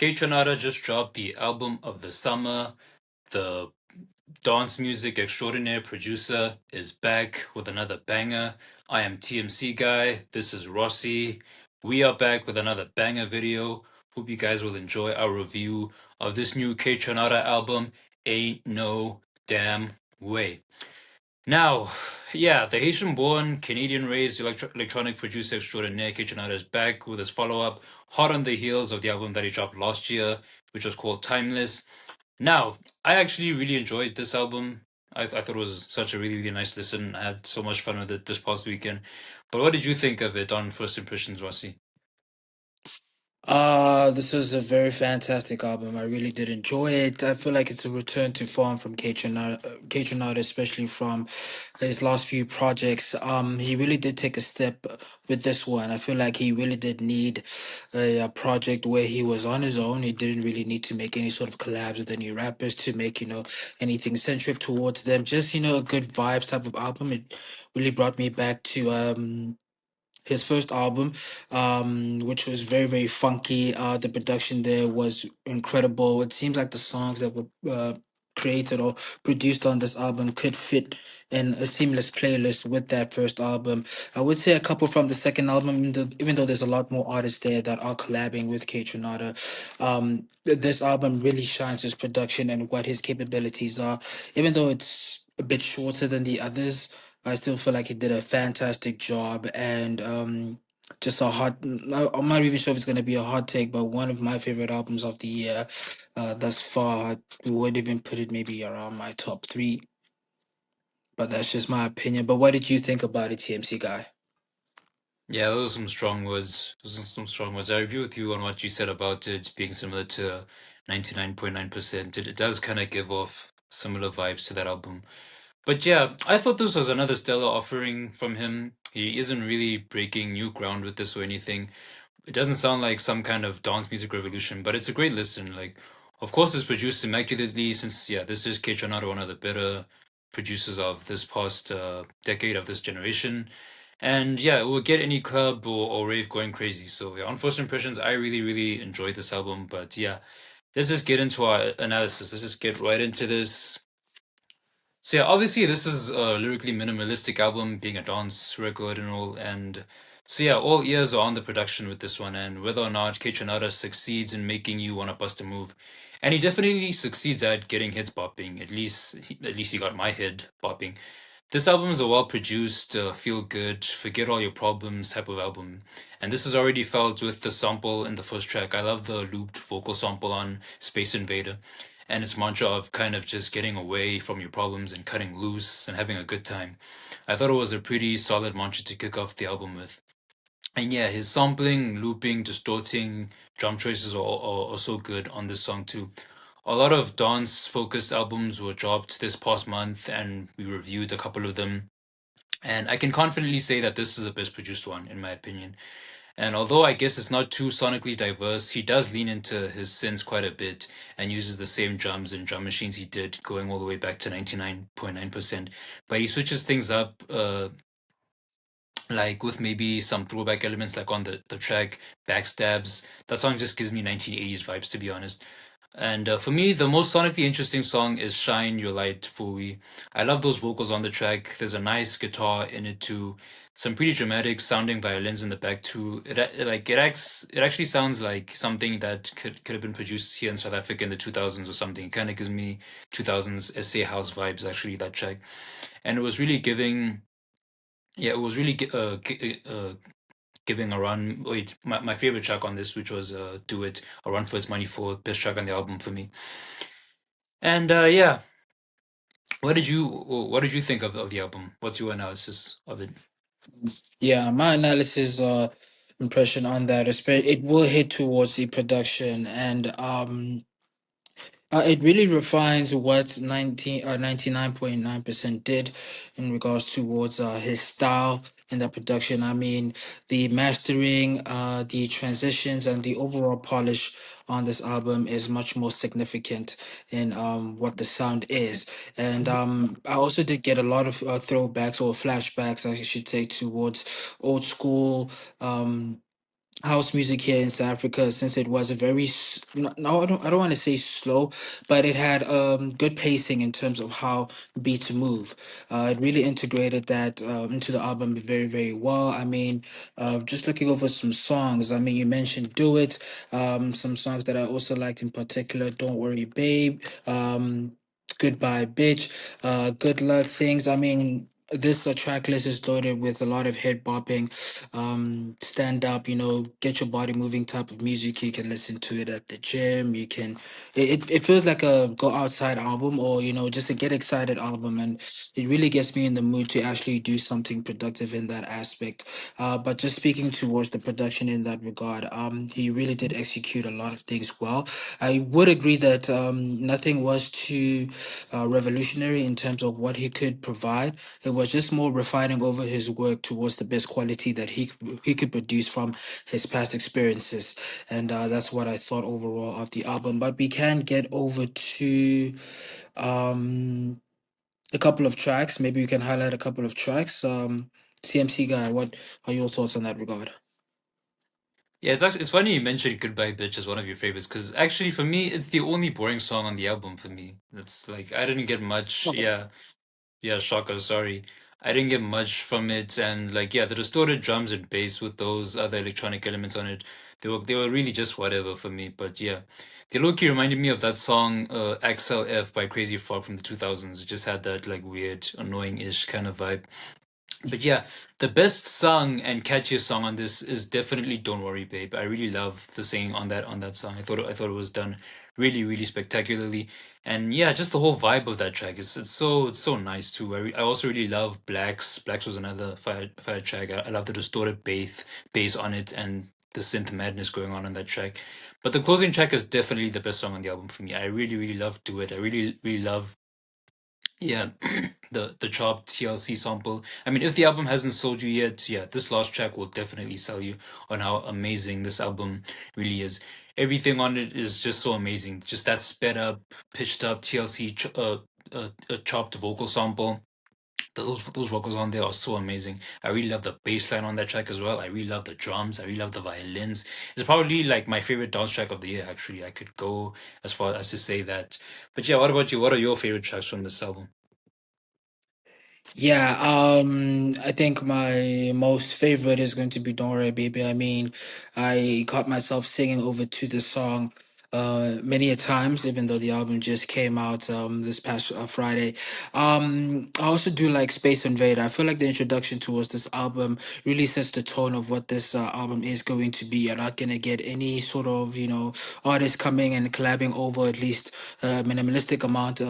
KAYTRANADA just dropped the album of the summer. The dance music extraordinaire producer is back with another banger. I am TMC Guy. This is Rossi. We are back with another banger video. Hope you guys will enjoy our review of this new KAYTRANADA album, Ain't No Damn Way. Now, yeah, the Haitian-born, Canadian-raised electronic producer extraordinaire KAYTRANADA is back with his follow-up, hot on the heels of the album that he dropped last year, which was called Timeless. Now, I actually really enjoyed this album. I thought it was such a really, really nice listen. I had so much fun with it this past weekend. But what did you think of it on first impressions, Rossi? This was a very fantastic album. I really did enjoy it. I feel like it's a return to form from K-Tronada, especially from his last few projects. He really did take a step with this one. I feel like he really did need a project where he was on his own. He didn't really need to make any sort of collabs with any rappers to make, anything centric towards them. Just, a good vibes type of album. It really brought me back to his first album, which was very, very funky. The production there was incredible. It seems like the songs that were created or produced on this album could fit in a seamless playlist with that first album. I would say a couple from the second album, even though there's a lot more artists there that are collabing with K Tronada. This album really shines his production and what his capabilities are, even though it's a bit shorter than the others. I still feel like he did a fantastic job and just a hot. I'm not even sure if it's going to be a hot take, but one of my favorite albums of the year thus far. I would even put it maybe around my top three, but that's just my opinion. But what did you think about it, TMC guy? Yeah, those are some strong words. Those are some strong words. I agree with you on what you said about it being similar to 99.9%. It does kind of give off similar vibes to that album. But yeah, I thought this was another stellar offering from him. He isn't really breaking new ground with this or anything. It doesn't sound like some kind of dance music revolution, but it's a great listen. Like, of course, it's produced immaculately since, yeah, this is Kaytra, one of the better producers of this past decade of this generation. And yeah, it will get any club or rave going crazy. So yeah, on first impressions, I really, really enjoyed this album. But yeah, let's just get into our analysis. Let's just get right into this. So yeah, obviously this is a lyrically minimalistic album, being a dance record and all, and so yeah, all ears are on the production with this one, and whether or not Kaytranada succeeds in making you want to bust a move, and he definitely succeeds at getting heads bopping. At least he got my head bopping. This album is a well produced, feel good, forget all your problems type of album, and this is already felt with the sample in the first track. I love the looped vocal sample on Space Invader and its mantra of kind of just getting away from your problems and cutting loose and having a good time. I thought it was a pretty solid mantra to kick off the album with. And yeah, his sampling, looping, distorting, drum choices are also good on this song too. A lot of dance focused albums were dropped this past month, and we reviewed a couple of them. And I can confidently say that this is the best produced one, in my opinion. And although I guess it's not too sonically diverse, he does lean into his synths quite a bit and uses the same drums and drum machines he did going all the way back to 99.9%. But he switches things up, like with maybe some throwback elements, like on the track Backstabs. That song just gives me 1980s vibes, to be honest. And for me, the most sonically interesting song is Shine Your Light Fully. I love those vocals on the track. There's a nice guitar in it too. Some pretty dramatic sounding violins in the back too. It actually sounds like something that could have been produced here in South Africa in the 2000s or something. It kind of gives me 2000s SA house vibes, actually, that track. And it was really giving, yeah, it was really giving a run. Wait, my favorite track on this, which was "Do It," a run for its money for best track on the album for me. And yeah, what did you think of the album? What's your analysis of it? Yeah, my analysis impression on that, especially it will hit towards the production and it really refines what 99.9% did in regards towards his style in the production. I mean, the mastering, the transitions, and the overall polish on this album is much more significant in what the sound is. And I also did get a lot of throwbacks or flashbacks, I should say, towards old school. House music here in South Africa, since it was a very no, I don't want to say slow, but it had good pacing in terms of how beats move. It really integrated that into the album very, very well. I mean, just looking over some songs. I mean, you mentioned "Do It." Some songs that I also liked in particular: "Don't Worry, Babe." Goodbye, bitch. Good luck, things. I mean, this track list is loaded with a lot of head bopping, stand up, get your body moving type of music. You can listen to it at the gym. You can, it feels like a go outside album, or just a get excited album, and it really gets me in the mood to actually do something productive in that aspect. But just speaking towards the production in that regard, he really did execute a lot of things well. I would agree that nothing was too revolutionary in terms of what he could provide. It was just more refining over his work towards the best quality that he could produce from his past experiences, and that's what I thought overall of the album. But we can get over to um, a couple of tracks. Maybe we can highlight a couple of tracks. CMC guy, what are your thoughts on that regard? Yeah, it's funny you mentioned "Goodbye Bitch" as one of your favorites because actually for me it's the only boring song on the album for me. It's like I didn't get much. Yeah, yeah, shocker. Sorry, I didn't get much from it, and like yeah, the distorted drums and bass with those other electronic elements on it, they were really just whatever for me. But yeah, they low-key reminded me of that song "XLF" by Crazy Frog from the 2000s. It just had that like weird, annoying-ish kind of vibe. But yeah, the best song and catchiest song on this is definitely "Don't Worry, Babe." I really love the singing on that song. I thought it was done really really spectacularly, and yeah, just the whole vibe of that track is it's so nice too. I also really love Blacks. Blacks was another fire track. I love the distorted bass on it and the synth madness going on that track. But the closing track is definitely the best song on the album for me. I really really love "Do It." I really really love yeah, the chopped TLC sample. I mean, if the album hasn't sold you yet, yeah, this last track will definitely sell you on how amazing this album really is. Everything on it is just so amazing. Just that sped up, pitched up TLC chopped vocal sample. Those vocals on there are so amazing. I really love the bass line on that track as well. I really love the drums. I really love the violins. It's probably like my favorite dance track of the year. Actually, I could go as far as to say that. But yeah, what about you? What are your favorite tracks from this album? Yeah, I think my most favorite is going to be "Don't Worry, Baby." I mean, I caught myself singing over to the song many a times, even though the album just came out this past Friday. I also do like Space Invader. I feel like the introduction towards this album really sets the tone of what this album is going to be. You're not going to get any sort of, artist coming and collabing over at least a minimalistic amount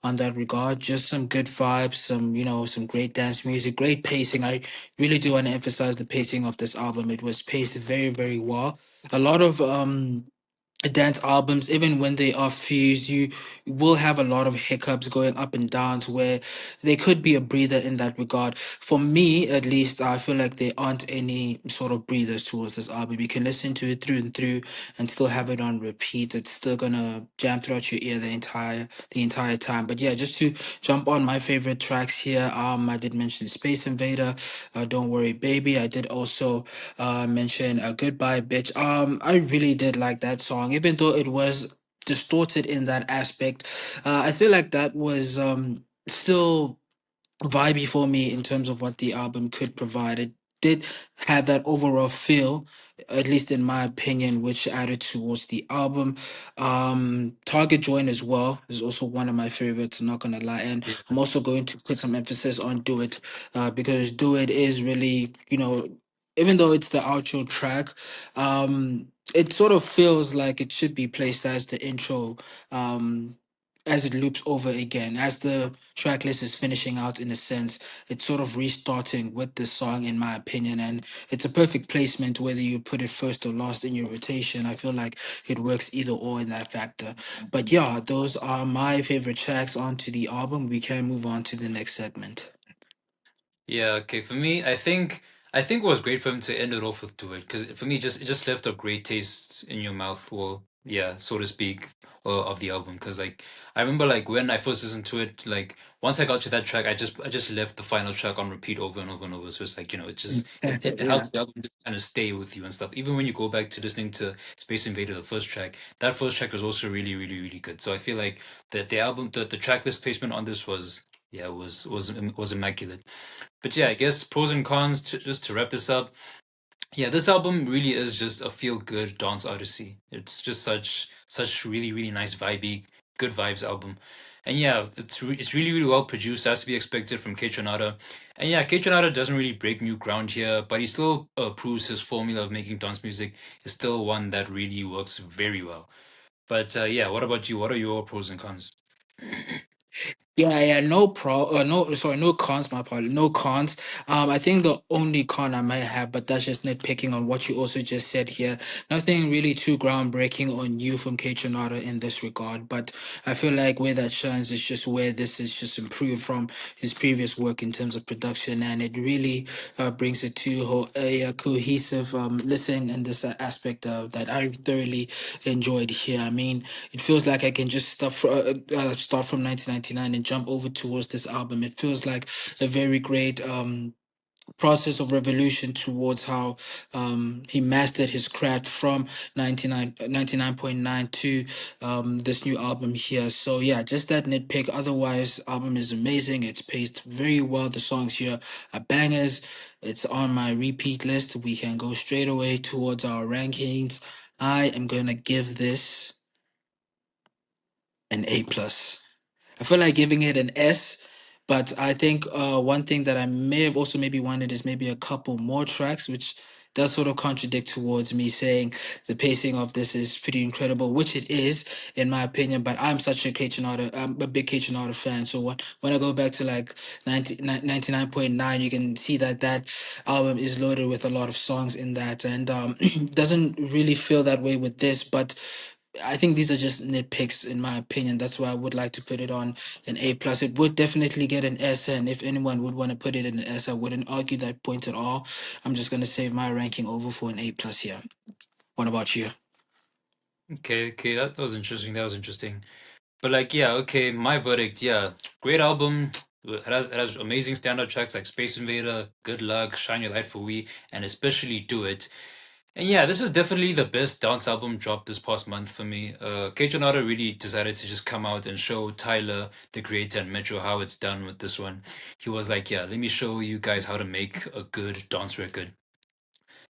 on that regard. Just some good vibes, some great dance music, great pacing. I really do want to emphasize the pacing of this album. It was paced very, very well. A lot of dance albums, even when they are fused, you will have a lot of hiccups going up and downs where they could be a breather in that regard. For me, at least, I feel like there aren't any sort of breathers towards this album. You can listen to it through and through and still have it on repeat. It's still gonna jam throughout your ear the entire time. But yeah, just to jump on my favorite tracks here, I did mention Space Invader, Don't Worry Baby. I did also mention Goodbye Bitch. I really did like that song, even though it was distorted in that aspect. I feel like that was still vibey for me in terms of what the album could provide. It did have that overall feel, at least in my opinion, which added towards the album. Target Join as well is also one of my favorites, I'm not gonna lie. And I'm also going to put some emphasis on Do It, because Do It is really, even though it's the outro track, it sort of feels like it should be placed as the intro. As it loops over again, as the track list is finishing out in a sense, it's sort of restarting with this song, in my opinion. And it's a perfect placement whether you put it first or last in your rotation. I feel like it works either or in that factor. But yeah, those are my favorite tracks onto the album. We can move on to the next segment. Yeah, okay. For me, I think it was great for him to end it off with "Do It" because for me, it just left a great taste in your mouth. Well, yeah, so to speak, of the album. Because like I remember like when I first listened to it, like once I got to that track, I just left the final track on repeat over and over and over. So it's like, it just it Yeah. helps the album to kind of stay with you and stuff. Even when you go back to listening to Space Invader, the first track, that first track was also really really really good. So I feel like the album, the track list placement on this was, yeah, was immaculate. But yeah, I guess pros and cons, just to wrap this up. Yeah, this album really is just a feel good dance odyssey. It's just such really really nice vibey, good vibes album. And yeah, it's really really well produced, as to be expected from KAYTRANADA. And yeah, KAYTRANADA doesn't really break new ground here, but he still proves his formula of making dance music is still one that really works very well. But yeah, what about you? What are your pros and cons? Yeah, yeah, no, sorry, no cons, my apologies, no cons. I think the only con I might have, but that's just nitpicking on what you also just said here. Nothing really too groundbreaking or new from K Tronada in this regard, but I feel like where that shines is just where this is just improved from his previous work in terms of production, and it really brings it to a cohesive listen in this aspect that I thoroughly enjoyed here. I mean, it feels like I can just start from 1999 and jump over towards this album. It feels like a very great process of revolution towards how he mastered his craft from 99.9 to this new album here. So yeah, just that nitpick. Otherwise, album is amazing. It's paced very well. The songs here are bangers. It's on my repeat list. We can go straight away towards our rankings. I am gonna give this an A plus. I feel like giving it an S, but I think one thing that I may have also maybe wanted is maybe a couple more tracks, which does sort of contradict towards me saying the pacing of this is pretty incredible, which it is in my opinion. But I'm such a I'm a big K fan. So when I go back to like 99.9, you can see that that album is loaded with a lot of songs in that, and doesn't really feel that way with this, but I think these are just nitpicks in my opinion. That's why I would like to put it on an A plus. It would definitely get an S, and if anyone would want to put it in an S, I wouldn't argue that point at all. I'm just gonna save my ranking over for an A plus here. What about you? Okay, okay, that was interesting. That was interesting. But like, yeah, okay, my verdict, yeah, great album. It has amazing standout tracks like Space Invader, Good Luck, Shine Your Light for We, and especially Do It. And yeah, this is definitely the best dance album dropped this past month for me. Kaytranada really decided to just come out and show Tyler, the creator, and Metro how it's done with this one. He was like, yeah, let me show you guys how to make a good dance record.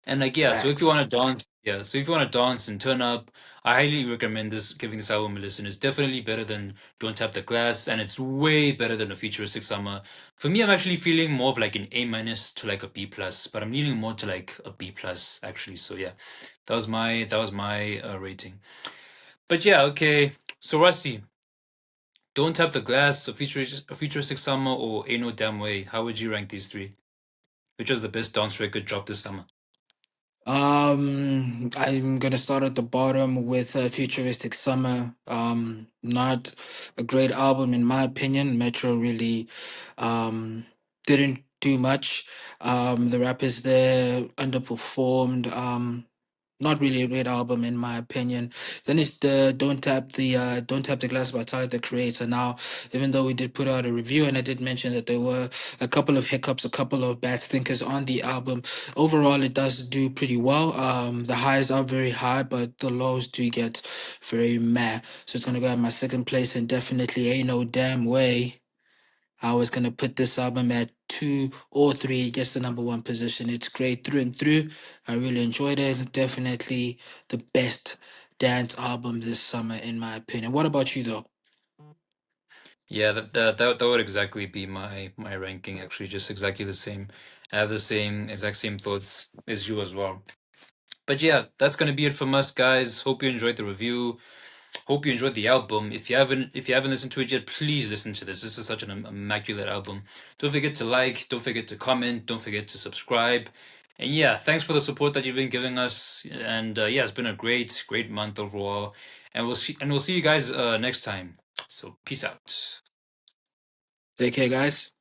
And like, yeah, so if you Facts. want to dance, yeah, so if you want to dance and turn up, I highly recommend giving this album a listen. It's definitely better than Don't Tap the Glass, and it's way better than A Futuristic Summer. For me, I'm actually feeling more of like an A minus to like a B plus, but I'm leaning more to like a B plus actually. So yeah, that was my rating. But yeah, okay. So Rossi, Don't Tap the Glass, a Futuristic Summer, or Ain't No Damn Way. How would you rank these three? Which was the best dance record dropped this summer? I'm gonna start at the bottom with Futuristic Summer. Not a great album in my opinion. Metro really didn't do much. The rappers there underperformed. Not really a great album in my opinion. Then it's the Don't Tap the Glass by Tyler the Creator. Now, even though we did put out a review and I did mention that there were a couple of hiccups, a couple of bad thinkers on the album, overall it does do pretty well. The highs are very high, but the lows do get very meh. So it's gonna go at my second place, and definitely ain't no damn way I was gonna put this album at two or three, gets the number one position. It's great through and through. I really enjoyed it. Definitely the best dance album this summer, in my opinion. What about you though? Yeah, that would exactly be my ranking. Actually, just exactly the same. I have the same exact same thoughts as you as well. But yeah, that's gonna be it from us, guys. Hope you enjoyed the review. Hope you enjoyed the album. If you haven't listened to it yet, please listen to this. This is such an immaculate album. Don't forget to like. Don't forget to comment. Don't forget to subscribe. And yeah, thanks for the support that you've been giving us. And yeah, it's been a great month overall. And we'll see you guys next time. So peace out. Take care, guys.